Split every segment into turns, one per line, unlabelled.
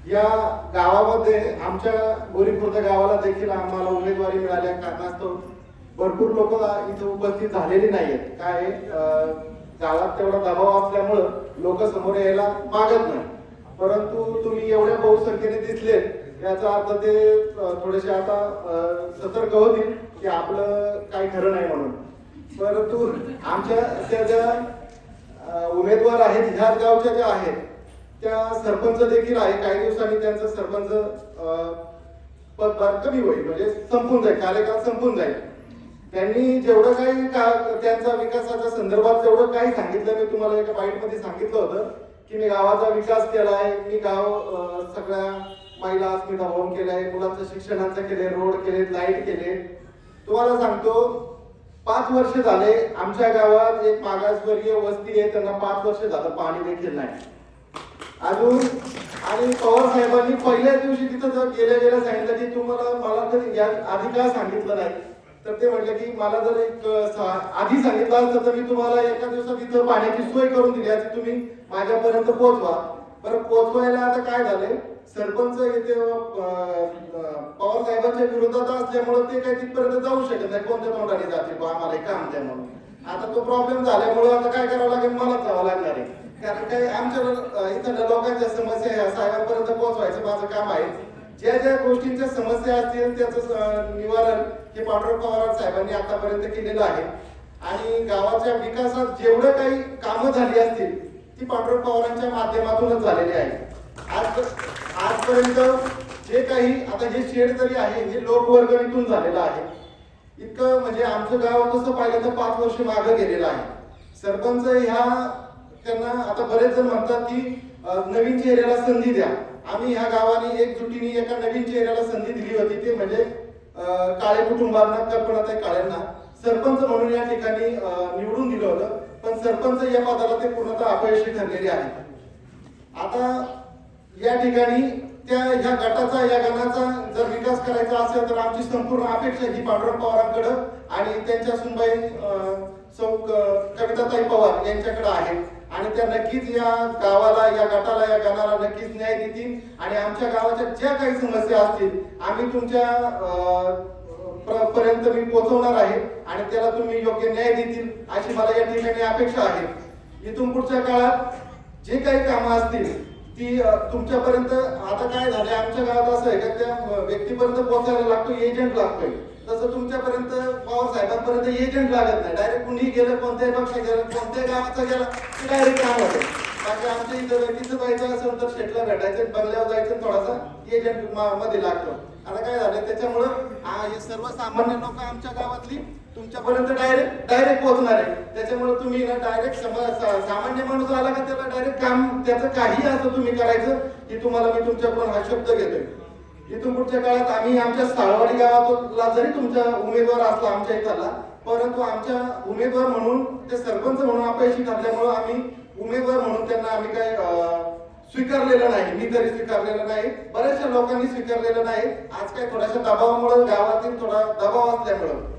या गावामध्ये आमच्या बोरीखुर्द गावाला देखील आम्हाला उमेदवारी मिळाल्या कारणास्तव भरपूर लोक इथे उपस्थित झालेली नाहीयेत। काय गावात तेवढा दबाव असल्यामुळं लोक समोर यायला मागत नाही, परंतु तुम्ही एवढ्या बहुसंख्येने दिसलेत याचा अर्थ ते थोडेसे आता सतर्क होतील की आपलं काही खरं नाही म्हणून। परंतु आमच्या त्या ज्या उमेदवार आहेत ह्याच गावच्या ज्या आहेत त्या सरपंच देखील आहे, काही दिवसांनी त्यांचं सरपंच पदभार कमी होईल, म्हणजे संपून जाईल, कार्यकाळ संपून जाईल। त्यांनी जेवढं काही त्यांचा विकासाच्या संदर्भात जेवढं काही सांगितलं, मी तुम्हाला एका बाईट मध्ये सांगितलं होतं की मी गावाचा विकास केला आहे, मी गाव सगळ्या महिला अस्मिता भवन केलाय, मुलांचं शिक्षणाचं केले, रोड केले, लाईट केले। तुम्हाला सांगतो 5 वर्ष झाले आमच्या गावात एक मागासवर्गीय वस्ती आहे, त्यांना 5 वर्ष झालं पाणी देखील नाही अजून। आणि पवार साहेबांनी पहिल्या दिवशी तिथं जर गेल्या सांगितलं की तुम्हाला मला जर आधी का सांगितलं नाही, तर ते म्हटले की मला जर एक आधी सांगितलं असतं तर मी तुम्हाला एका दिवसात तिथं पाण्याची सोय करून दिली असती, तुम्ही माझ्यापर्यंत पोहोचवा। बरं, पोहोचवायला आता काय झाले, सरपंच येथे पवार साहेबांच्या विरोधात असल्यामुळे ते काही तिथपर्यंत जाऊ शकत नाही, कोणत्या तोंडाने जातील आम्हाला काम द्या म्हणून। आता तो प्रॉब्लेम झाल्यामुळे आता काय करावं लागेल, मलाच जावं लागणार आहे, कारण काही आमच्या इथल्या लोकांच्या समस्या ह्या साहेबांपर्यंत पोहोचवायचं माझं काम आहे। ज्या ज्या गोष्टींच्या समस्या असतील त्याचं निवारण हे पांडुरंग पवार साहेबांनी आतापर्यंत केलेलं आहे। आणि गावाच्या विकासात जेवढं काही कामं झाली असतील ती पांडुरंग पवारांच्या माध्यमातूनच झालेली आहे। आजपर्यंत जे काही आता हे शेड तरी आहे हे लोकवर्गणीतून झालेलं आहे। इतकं म्हणजे आमचं गाव तसं पाहिलं तर 5 वर्ष मागे गेलेलं आहे। सरपंच ह्या त्यांना आता बरेच जण म्हणतात की नवीन चेहऱ्याला संधी द्या। आम्ही ह्या गावाने एकजुटीने एका नवीन चेहऱ्याला संधी दिली होती, ते म्हणजे काळे कुटुंबांना, कल्पनाताई काळेंना सरपंच म्हणून या ठिकाणी निवडून दिलं होतं, पण सरपंच या पदाला ते पूर्णतः अपयशी ठरलेले आहेत। आता या ठिकाणी त्या ह्या गटाचा या गणाचा जर विकास करायचा असेल तर आमची संपूर्ण अपेक्षा ही पांडुरंग पवारांकडे आणि त्यांच्या सुनबाई सौ कविताताई पवार यांच्याकडे आहे, आणि त्या नक्कीच या गावाला, या गटाला, या गणाला नक्कीच न्याय देतील। आणि आमच्या गावाच्या ज्या काही समस्या असतील आम्ही तुमच्या पर्यंत मी पोहोचवणार आहे आणि त्याला तुम्ही योग्य न्याय देतील अशी मला या ठिकाणी अपेक्षा आहे। इथून पुढच्या काळात जे काही कामं असतील ती तुमच्यापर्यंत, आता काय झाले आमच्या गावात असं आहे का त्या व्यक्तीपर्यंत पोहोचायला लागतो, एजंट लागतोय, तसं तुमच्यापर्यंत पवार साहेबांपर्यंत एजंट लागत नाही। डायरेक्ट कुणी गेलं, कोणत्याही पक्ष गेलं, कोणत्याही गावाचा गेला की डायरेक्ट काम होतं। बाकी आमच्या इथं व्यक्तीचं जायचं असेल तर शेटला भेटायचं, बंगल्यावर जायचं, थोडासा एजंट मध्ये लागतो। आता काय झालं त्याच्यामुळं सर्वसामान्य लोक आमच्या गावातली तुमच्यापर्यंत डायरेक्ट पोहोचणार आहे। त्याच्यामुळे तुम्ही ना डायरेक्ट सामान्य माणूस आला का त्याला डायरेक्ट काम त्याचं काही असं तुम्ही करायचं की तुम्हाला मी तुमच्याकडून हा शब्द घेतोय। इथून पुढच्या काळात आम्ही आमच्या साळवाडी गावातला जरी तुमचा उमेदवार असला आमच्या इथला, परंतु आमच्या उमेदवार म्हणून ते सरपंच म्हणून अपयशी ठरल्यामुळे आम्ही उमेदवार म्हणून त्यांना आम्ही काय स्वीकारलेलं नाही, मी तरी स्वीकारलेलं नाही, बऱ्याचशा लोकांनी स्वीकारलेलं नाही। आज काय थोड्याशा दबावामुळे, गावातील थोडा दबाव असल्यामुळं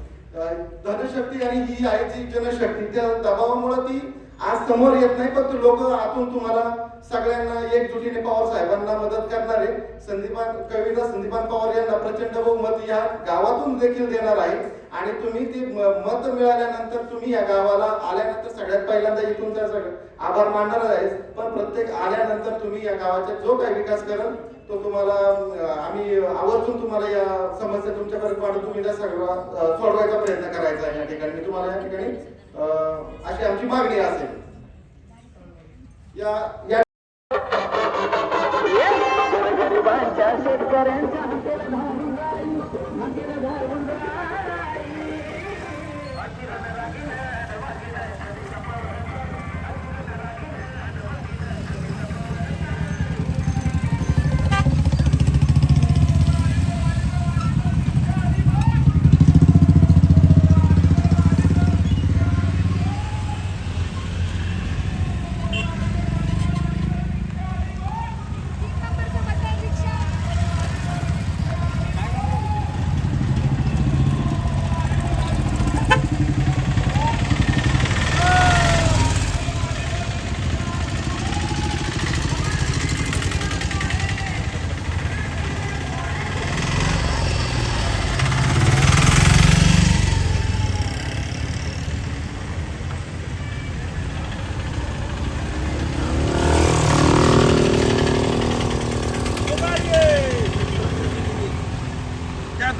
धनशक्ती आणि ही आहे जी जनशक्ती, त्या दबावामुळे ती आज समोर येत नाही, पण लोक आतून तुम्हाला सगळ्यांना एकजुटीने पवार साहेबांना मदत करणारे संदीपान पवार यांना प्रचंड बहुमत या गावातून देखील देणार आहे। आणि तुम्ही ती मत मिळाल्यानंतर तुम्ही या गावाला आल्यानंतर सगळ्यात पहिल्यांदा इथून त्या आभार मानणार आहे, पण प्रत्येक आल्यानंतर तुम्ही या गावाचा जो काही विकास कराल तो तुम्हाला आम्ही आवर्जून तुम्हाला या समस्या तुमच्यापर्यंत पाठवून तुम्ही त्या सगळं सोडवायचा प्रयत्न करायचा आहे। या ठिकाणी मी तुम्हाला या ठिकाणी अशी आमची मागणी असेल। या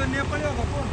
नेपाळी होता कोण